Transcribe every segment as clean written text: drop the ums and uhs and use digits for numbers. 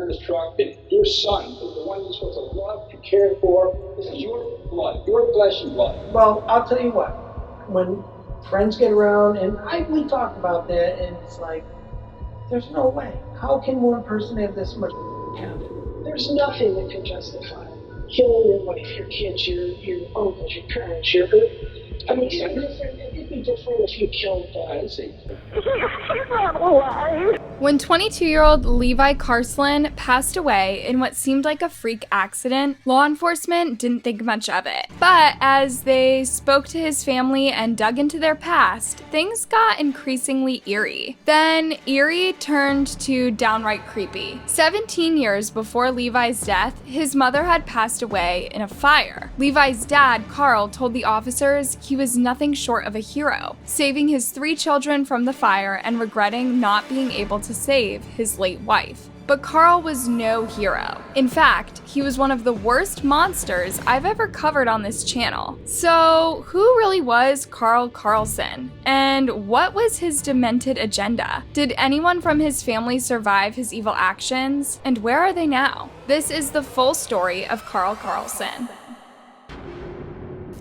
in his truck, and your son, the one you're supposed to love and care for, this is your blood, your flesh and blood. Well, I'll tell you what, when friends get around, and we talk about that, and it's like, there's no way. How can one person have this much talent? There's nothing that can justify killing your wife, your kids, your uncles, your parents, I mean, it'd be different if you killed Nancy. He's not alive. When 22-year-old Levi Karlsen passed away in what seemed like a freak accident, law enforcement didn't think much of it. But as they spoke to his family and dug into their past, things got increasingly eerie. Then eerie turned to downright creepy. 17 years before Levi's death, his mother had passed away in a fire. Levi's dad, Karl, told the officers he was nothing short of a hero, saving his 3 children from the fire and regretting not being able to save his late wife. But Karl was no hero. In fact, he was one of the worst monsters I've ever covered on this channel. So, who really was Karl Karlsen? And what was his demented agenda? Did anyone from his family survive his evil actions? And where are they now? This is the full story of Karl Karlsen.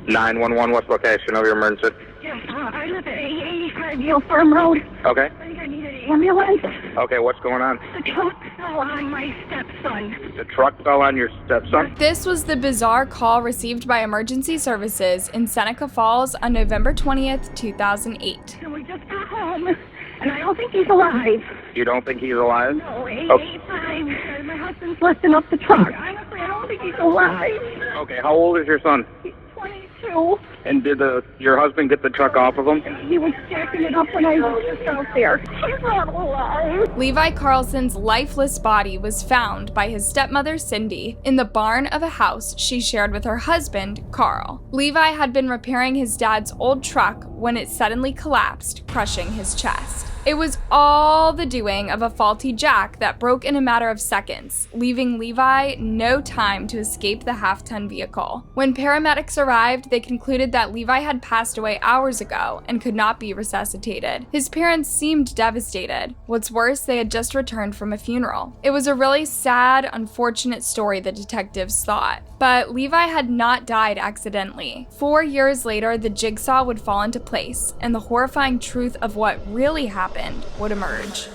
911, what's location of your emergency? Yes, I live at 85 Yale Farm Road. Okay. I think I need an ambulance. Okay, what's going on? The truck fell on my stepson. The truck fell on your stepson? This was the bizarre call received by emergency services in Seneca Falls on November 20th, 2008. And we just got home, and I don't think he's alive. You don't think he's alive? No, 85. My husband's lifting up the truck. Honestly, I don't think he's alive. Okay, how old is your son? He's 22. And did your husband get the truck off of him? He was jacking it up when I was just out there. He's not alive. Levi Karlsen's lifeless body was found by his stepmother Cindy in the barn of a house she shared with her husband, Karl. Levi had been repairing his dad's old truck when it suddenly collapsed, crushing his chest. It was all the doing of a faulty jack that broke in a matter of seconds, leaving Levi no time to escape the half-ton vehicle. When paramedics arrived, they concluded that Levi had passed away hours ago and could not be resuscitated. His parents seemed devastated. What's worse, they had just returned from a funeral. It was a really sad, unfortunate story, the detectives thought. But Levi had not died accidentally. 4 years later, the jigsaw would fall into place, and the horrifying truth of what really happened would emerge.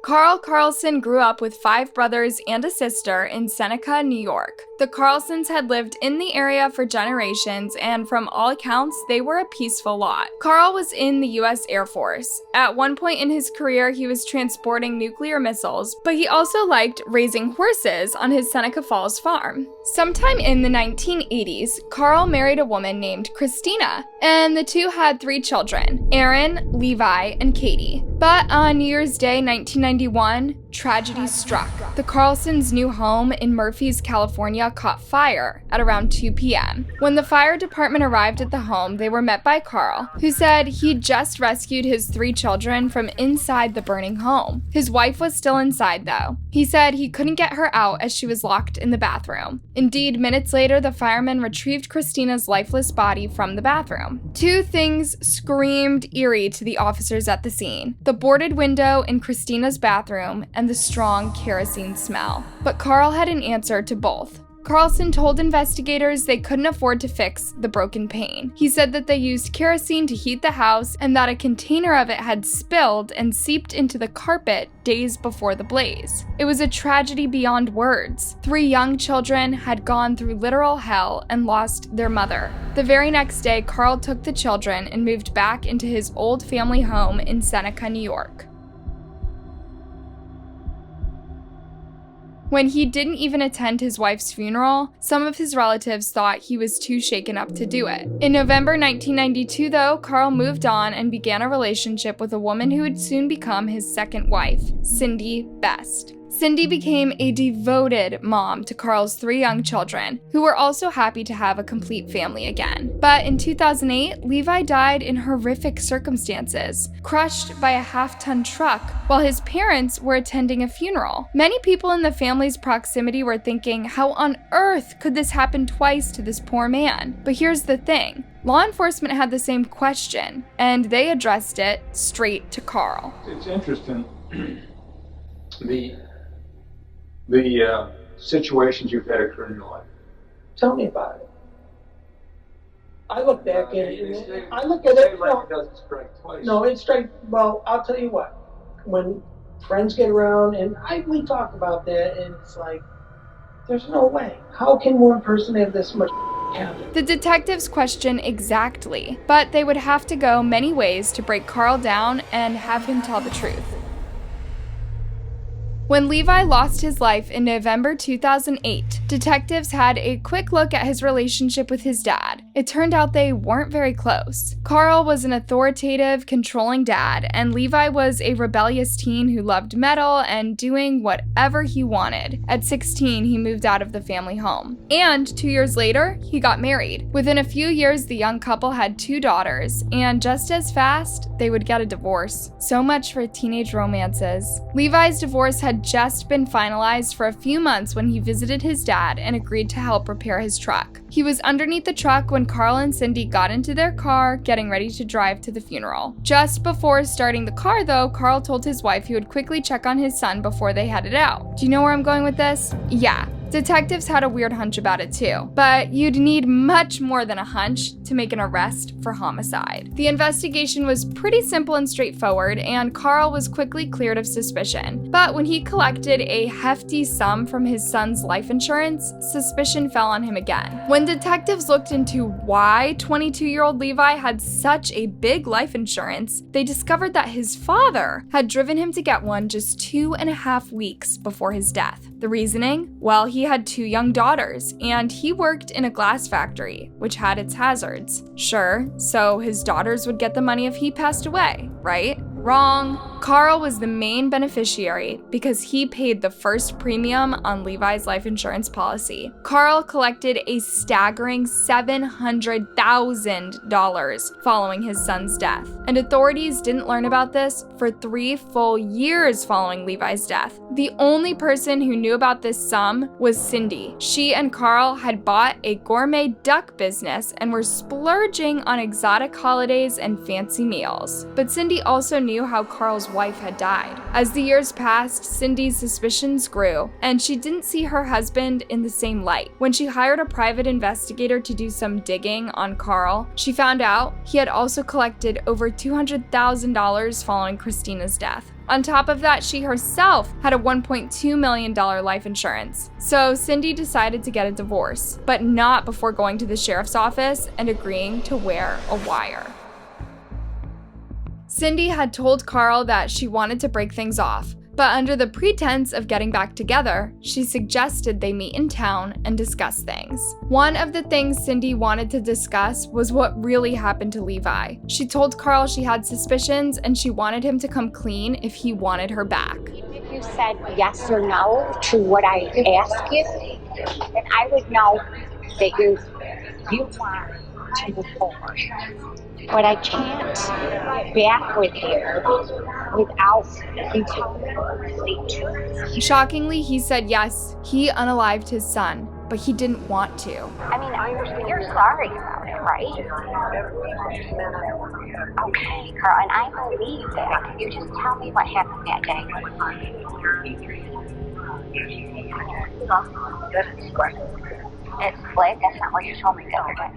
Karl Karlsen grew up with 5 brothers and a sister in Seneca, New York. The Karlsens had lived in the area for generations, and from all accounts, they were a peaceful lot. Karl was in the US Air Force. At one point in his career, he was transporting nuclear missiles, but he also liked raising horses on his Seneca Falls farm. Sometime in the 1980s, Karl married a woman named Christina, and the two had 3 children, Aaron, Levi, and Katie. But on New Year's Day 1991, tragedy struck. The Karlsens' new home in Murphys, California caught fire at around 2 p.m. When the fire department arrived at the home, they were met by Karl, who said he'd just rescued his 3 children from inside the burning home. His wife was still inside, though. He said he couldn't get her out as she was locked in the bathroom. Indeed, minutes later, the firemen retrieved Christina's lifeless body from the bathroom. 2 things screamed eerie to the officers at the scene: the boarded window in Christina's bathroom and the strong kerosene smell. But Karl had an answer to both. Karlsen told investigators they couldn't afford to fix the broken pane. He said that they used kerosene to heat the house and that a container of it had spilled and seeped into the carpet days before the blaze. It was a tragedy beyond words. 3 young children had gone through literal hell and lost their mother. The very next day, Karl took the children and moved back into his old family home in Seneca, New York. When he didn't even attend his wife's funeral, some of his relatives thought he was too shaken up to do it. In November 1992, though, Karl moved on and began a relationship with a woman who would soon become his second wife, Cindy Best. Cindy became a devoted mom to Karl's 3 young children, who were also happy to have a complete family again. But in 2008, Levi died in horrific circumstances, crushed by a half-ton truck while his parents were attending a funeral. Many people in the family's proximity were thinking, how on earth could this happen twice to this poor man? But here's the thing. Law enforcement had the same question, and they addressed it straight to Karl. It's interesting. the situations you've had occur in your life? Tell me about it. I look back and I look at it. Like it doesn't strike twice. No, it's straight. Well, I'll tell you what. When friends get around, and we talk about that, and it's like, there's no way. How can one person have this much talent? The detectives question exactly, but they would have to go many ways to break Karl down and have him tell the truth. When Levi lost his life in November 2008, detectives had a quick look at his relationship with his dad. It turned out they weren't very close. Karl was an authoritative, controlling dad, and Levi was a rebellious teen who loved metal and doing whatever he wanted. At 16, he moved out of the family home. And 2 years later, he got married. Within a few years, the young couple had 2 daughters, and just as fast, they would get a divorce. So much for teenage romances. Levi's divorce had just been finalized for a few months when he visited his dad and agreed to help repair his truck. He was underneath the truck when Karl and Cindy got into their car, getting ready to drive to the funeral. Just before starting the car, though, Karl told his wife he would quickly check on his son before they headed out. Do you know where I'm going with this? Yeah. Detectives had a weird hunch about it too, but you'd need much more than a hunch to make an arrest for homicide. The investigation was pretty simple and straightforward, and Karl was quickly cleared of suspicion. But when he collected a hefty sum from his son's life insurance, suspicion fell on him again. When detectives looked into why 22-year-old Levi had such a big life insurance, they discovered that his father had driven him to get one just 2.5 weeks before his death. The reasoning? Well, he had 2 young daughters, and he worked in a glass factory, which had its hazards. Sure, so his daughters would get the money if he passed away, right? Wrong. Karl was the main beneficiary because he paid the first premium on Levi's life insurance policy. Karl collected a staggering $700,000 following his son's death, and authorities didn't learn about this for 3 full years following Levi's death. The only person who knew about this sum was Cindy. She and Karl had bought a gourmet duck business and were splurging on exotic holidays and fancy meals. But Cindy also knew how Karl's wife had died. As the years passed, Cindy's suspicions grew, and she didn't see her husband in the same light. When she hired a private investigator to do some digging on Karl, she found out he had also collected over $200,000 following Christina's death. On top of that, she herself had a $1.2 million life insurance. So Cindy decided to get a divorce, but not before going to the sheriff's office and agreeing to wear a wire. Cindy had told Karl that she wanted to break things off, but under the pretense of getting back together, she suggested they meet in town and discuss things. One of the things Cindy wanted to discuss was what really happened to Levi. She told Karl she had suspicions and she wanted him to come clean if he wanted her back. If you said yes or no to what I asked you, then I would know that you want to move forward. But I can't get back with you without you telling me the truth. Shockingly, he said yes, he unalived his son, but he didn't want to. I mean, you're sorry about it, right? Okay, Karl, and I believe that. Can you just tell me what happened that day? It split? That's not what you told me the other day.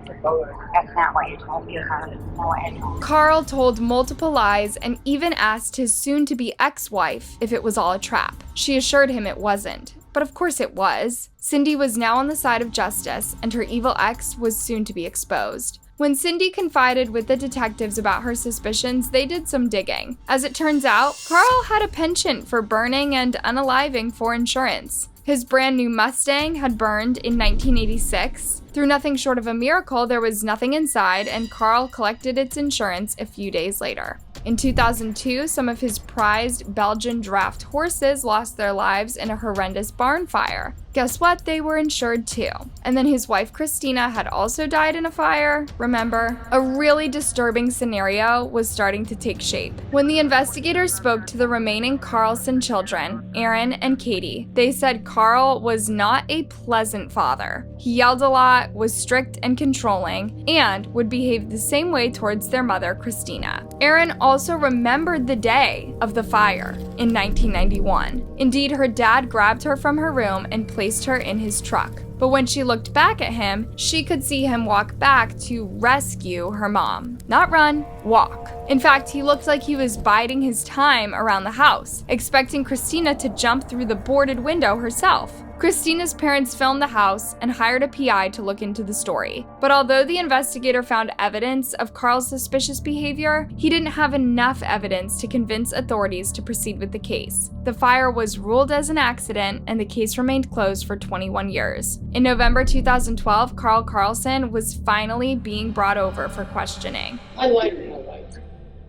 That's not what you told me, Karl. Karl told multiple lies and even asked his soon-to-be ex-wife if it was all a trap. She assured him it wasn't. But of course it was. Cindy was now on the side of justice, and her evil ex was soon to be exposed. When Cindy confided with the detectives about her suspicions, they did some digging. As it turns out, Karl had a penchant for burning and unaliving for insurance. His brand new Mustang had burned in 1986. Through nothing short of a miracle, there was nothing inside, and Karl collected its insurance a few days later. In 2002, some of his prized Belgian draft horses lost their lives in a horrendous barn fire. Guess what? They were insured too. And then his wife Christina had also died in a fire, remember? A really disturbing scenario was starting to take shape. When the investigators spoke to the remaining Karlsen children, Aaron and Katie, they said Karl was not a pleasant father. He yelled a lot, was strict and controlling, and would behave the same way towards their mother, Christina. Erin also remembered the day of the fire in 1991. Indeed, her dad grabbed her from her room and placed her in his truck. But when she looked back at him, she could see him walk back to rescue her mom. Not run, walk. In fact, he looked like he was biding his time around the house, expecting Christina to jump through the boarded window herself. Christina's parents filmed the house and hired a PI to look into the story. But although the investigator found evidence of Karl's suspicious behavior, he didn't have enough evidence to convince authorities to proceed with the case. The fire was ruled as an accident, and the case remained closed for 21 years. In November 2012, Karl Karlsen was finally being brought over for questioning. I like my wife.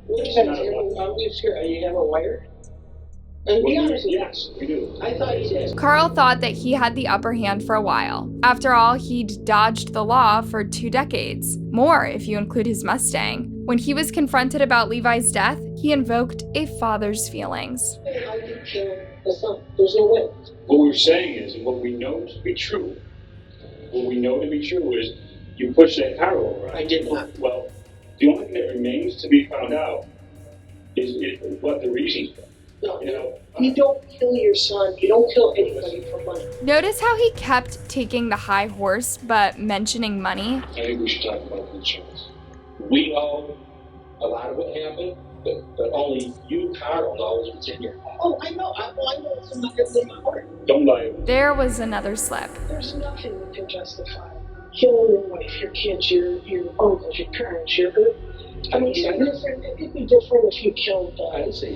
What is that? You have a wire? And be honest, yes, we do. I thought he did. Karl thought that he had the upper hand for a while. After all, he'd dodged the law for 2 decades. More if you include his Mustang. When he was confronted about Levi's death, he invoked a father's feelings. How did you kill the son? There's no way. What we're saying is, and what we know to be true, is you pushed that car over. I did not. Well, the only thing that remains to be found out is what the reason was. No, you don't kill your son. You don't kill anybody for money. Notice how he kept taking the high horse, but mentioning money? I think we should talk about the insurance. We know a lot of what happened, but only you, Karl, knows what's in your heart. Oh, I know. I know it's in my heart. Don't lie. There was another slip. There's nothing that can justify killing your wife, your kids, your uncles, your parents, your hurt. I mean, it'd be different if you killed I'd say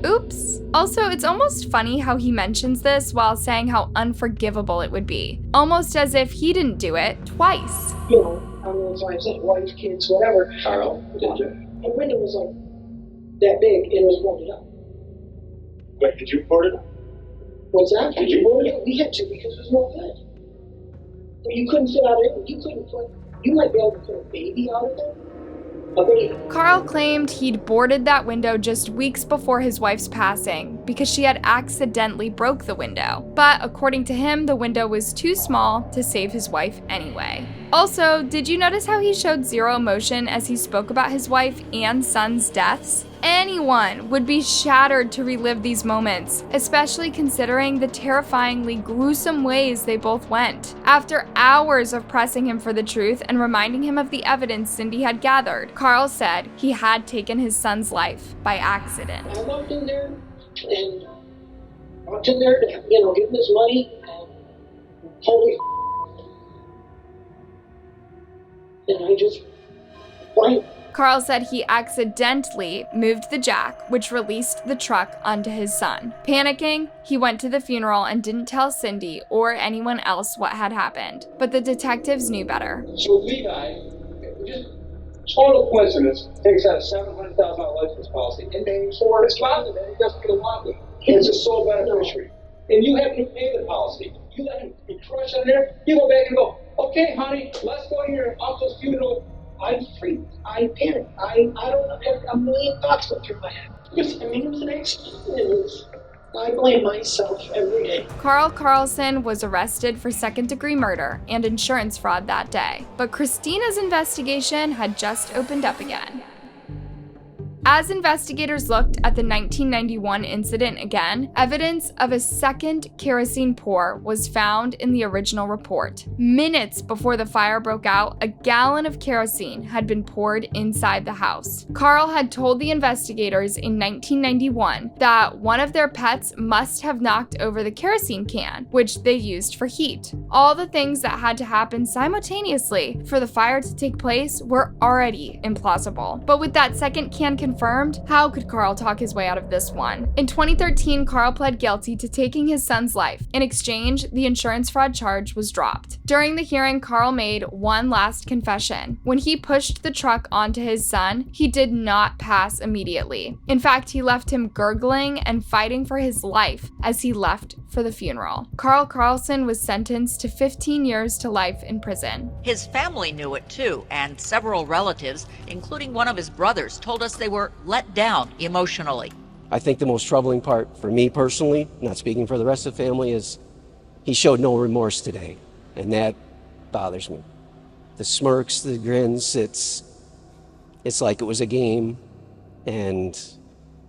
Oops. Also, it's almost funny how he mentions this while saying how unforgivable it would be. Almost as if he didn't do it twice. I mean, as I said, wife, kids, whatever. Karl, did you? The window was like that big and it was boarded up. Wait, did you board it up? What's that? Did you board it up? We had to because it was no good. But you couldn't fit out of it. You might be able to put a baby out of it. Karl claimed he'd boarded that window just weeks before his wife's passing because she had accidentally broke the window. But according to him, the window was too small to save his wife anyway. Also, did you notice how he showed zero emotion as he spoke about his wife and son's deaths? Anyone would be shattered to relive these moments, especially considering the terrifyingly gruesome ways they both went. After hours of pressing him for the truth and reminding him of the evidence Cindy had gathered, Karl said he had taken his son's life by accident. I walked in there to, give him his money, and holy and I just blanked. Karl said he accidentally moved the jack, which released the truck onto his son. Panicking, he went to the funeral and didn't tell Cindy or anyone else what had happened. But the detectives knew better. So Levi, just total coincidence, takes out a $700,000 license policy and names for his father, and he doesn't get along with it. It's a sole beneficiary. And you happen to pay the policy. You let him be crushed on there, you go back and go, okay, honey, let's go to your uncle's funeral. I freaked. I panicked. I don't know. A million thoughts went through my head. It was an accident. I blame myself every day. Karl Karlsen was arrested for second-degree murder and insurance fraud that day. But Christina's investigation had just opened up again. As investigators looked at the 1991 incident again, evidence of a second kerosene pour was found in the original report. Minutes before the fire broke out, a gallon of kerosene had been poured inside the house. Karl had told the investigators in 1991 that one of their pets must have knocked over the kerosene can, which they used for heat. All the things that had to happen simultaneously for the fire to take place were already implausible. But with that second can confirmed, how could Karl talk his way out of this one? In 2013, Karl pled guilty to taking his son's life. In exchange, the insurance fraud charge was dropped. During the hearing, Karl made one last confession. When he pushed the truck onto his son, he did not pass immediately. In fact, he left him gurgling and fighting for his life as he left for the funeral. Karl Karlsen was sentenced to 15 years to life in prison. His family knew it too, and several relatives, including one of his brothers, told us they were let down emotionally. I think the most troubling part for me personally, not speaking for the rest of the family, is he showed no remorse today, and that bothers me. The smirks, the grins, it's like it was a game, and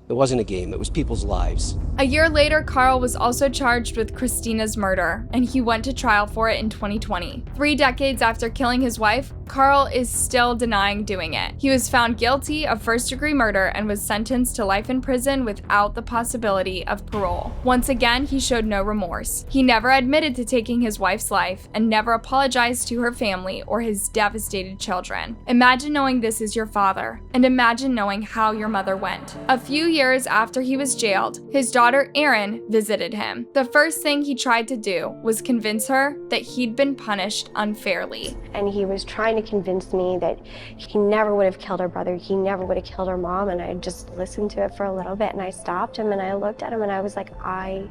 it wasn't a game, it was people's lives. A year later, Karl was also charged with Christina's murder, and he went to trial for it in 2020. 3 decades after killing his wife, Karl is still denying doing it. He was found guilty of first-degree murder and was sentenced to life in prison without the possibility of parole. Once again, he showed no remorse. He never admitted to taking his wife's life and never apologized to her family or his devastated children. Imagine knowing this is your father, and imagine knowing how your mother went. A few years after he was jailed, his daughter Erin visited him. The first thing he tried to do was convince her that he'd been punished unfairly. And he was trying to convince me that he never would have killed her brother, he never would have killed her mom, and I just listened to it for a little bit, and I stopped him and I looked at him and I was like, I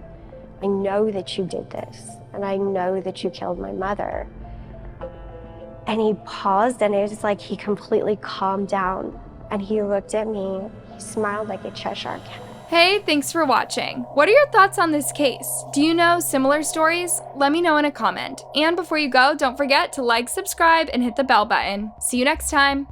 know that you did this, and I know that you killed my mother. And he paused, and it was like he completely calmed down, and he looked at me, he smiled like a Cheshire cat. Hey, thanks for watching. What are your thoughts on this case? Do you know similar stories? Let me know in a comment. And before you go, don't forget to like, subscribe, and hit the bell button. See you next time.